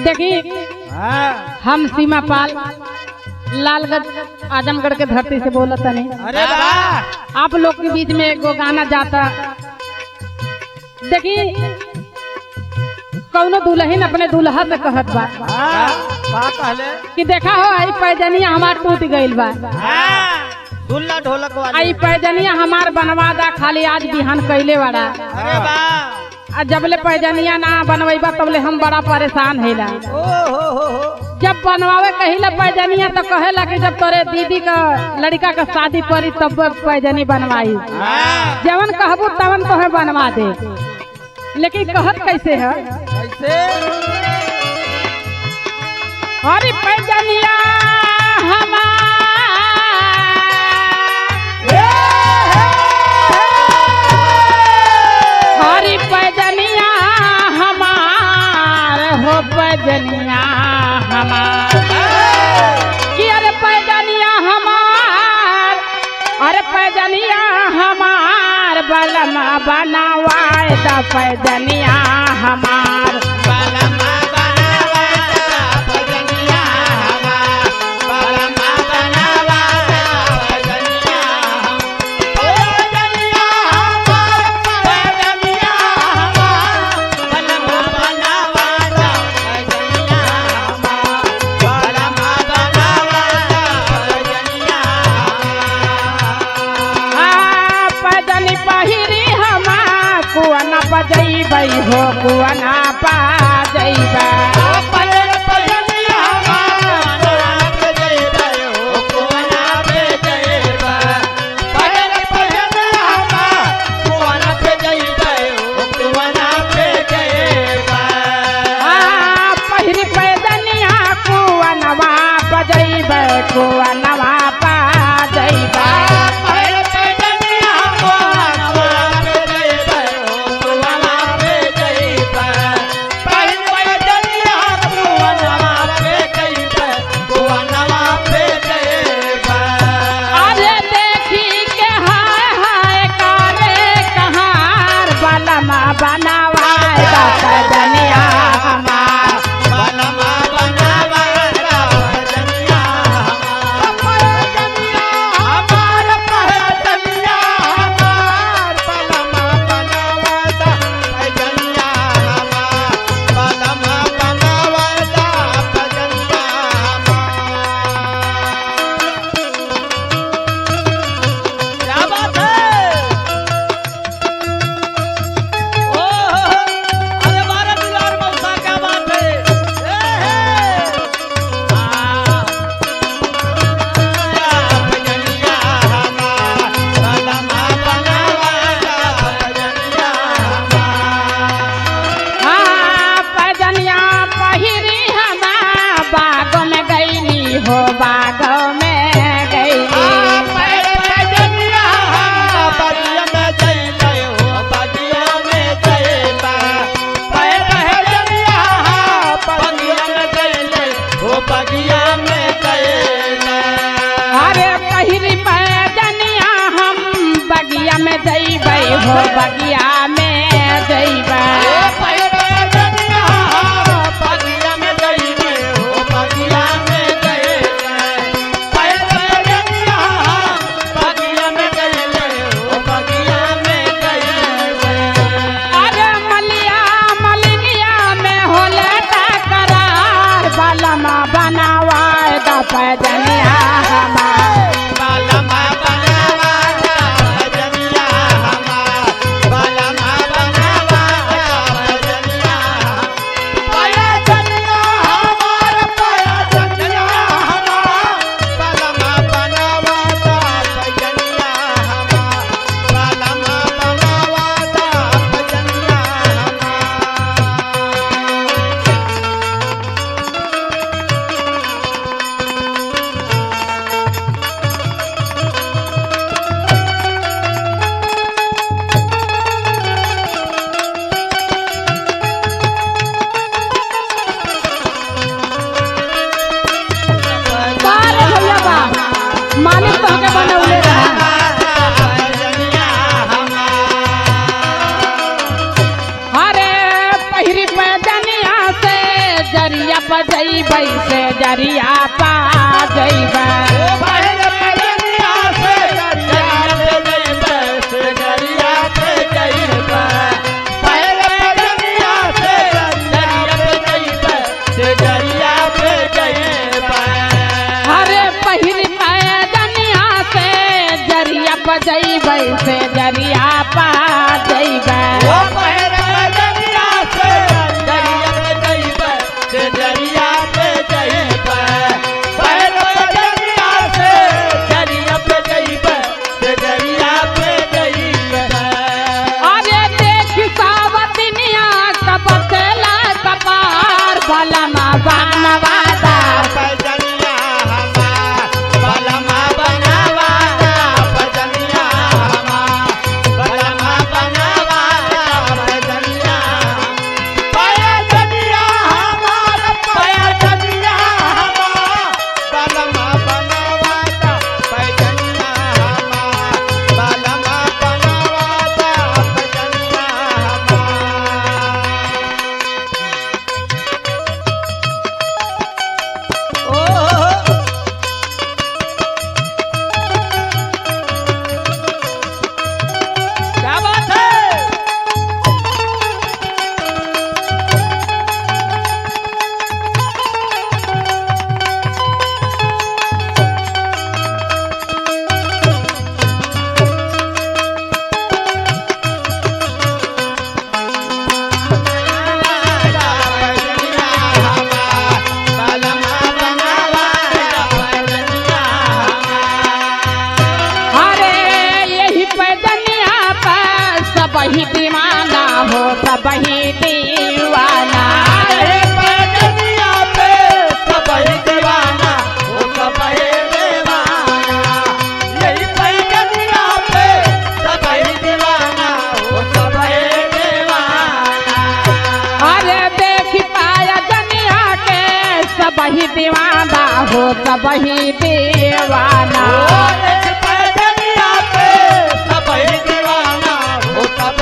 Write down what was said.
देखिए हम सीमा पाल लालगंज आजमगढ़ के धरती से बोलत नहीं। अरे वाह आप लोग के बीच में एगो गाना जाता। देखिए कौनो दुल्हन अपने दुल्हा से कहत बा का कहले कि देखा हो आई पैजनिया हमार टूट गइल बा, सुनला ढोलक वाली। आई पैजनिया हमार बनवा दा, खाली आज बिहान कैले वाला। अरे वाह आ जबले पैजनिया ना बनवाइबा तबले हम बड़ा परेशान हैला। ओ हो जब बनवावे कहिला पैजनिया तो कहेला कि जब तोरे दीदी का लड़का का शादी पड़ी तब पैजनी बनवाई। जवन कहबू तवन तो है बनवा दे, लेकिन कहत कैसे है? कैसे? अरे पैजनिया हमार, अरे पैजनिया हमार हो पैजनिया हमार, कि अरे पैजनिया हमार, अरे पैजनिया हमार बलमा बनावाए दा पैजनिया हमार। बलमा बनावा पैजनिया हमार, बलमा बनावा पैजनिया हमार, पैजनिया हमार, बलमा बनावा पैजनिया हमार, बलमा बनावा पैजनिया हाँ पैजनी पहिरी हमार कुआना बजैबै हो, कुआना बजैबै। पहिरी पैजनिया कुआनवा बजैबै, कुआनवा बजैबै। जइबै से जरिया पा जइबै पहले पैजनिया से जरिया पे जइबै से जरिया पे जइबै पहले पैजनिया से जरिया पे जइबै से जरिया पे जइबै अरे पहिली पैजनिया से जरिया पा जइबै से जरिया पा जइबै ओ पहले पैजनिया से जरिया पे जइबै से जरिया पे जइबै पहले पैजनिया से जरिया पे जइबै से जरिया पे जइबै अरे देख सावतनिया कपतला कपार भलमा बनवादा पैजनिया हमार बलमा बनवादा पैजनिया हमार बलमा बनवादा पैजनिया पैजनिया हमार पैजनिया हमार बलमा बनवादा पैजनिया हमार बलमा बनवादा पैजनिया हमार ओ क्या बात है अरे यही पैदनिया पर सब ही दीवाना हो सब ही दीवाना अरे देख पाया जनिया के सब ही दीवाना हो सब ही दीवाना दीवाना हो सब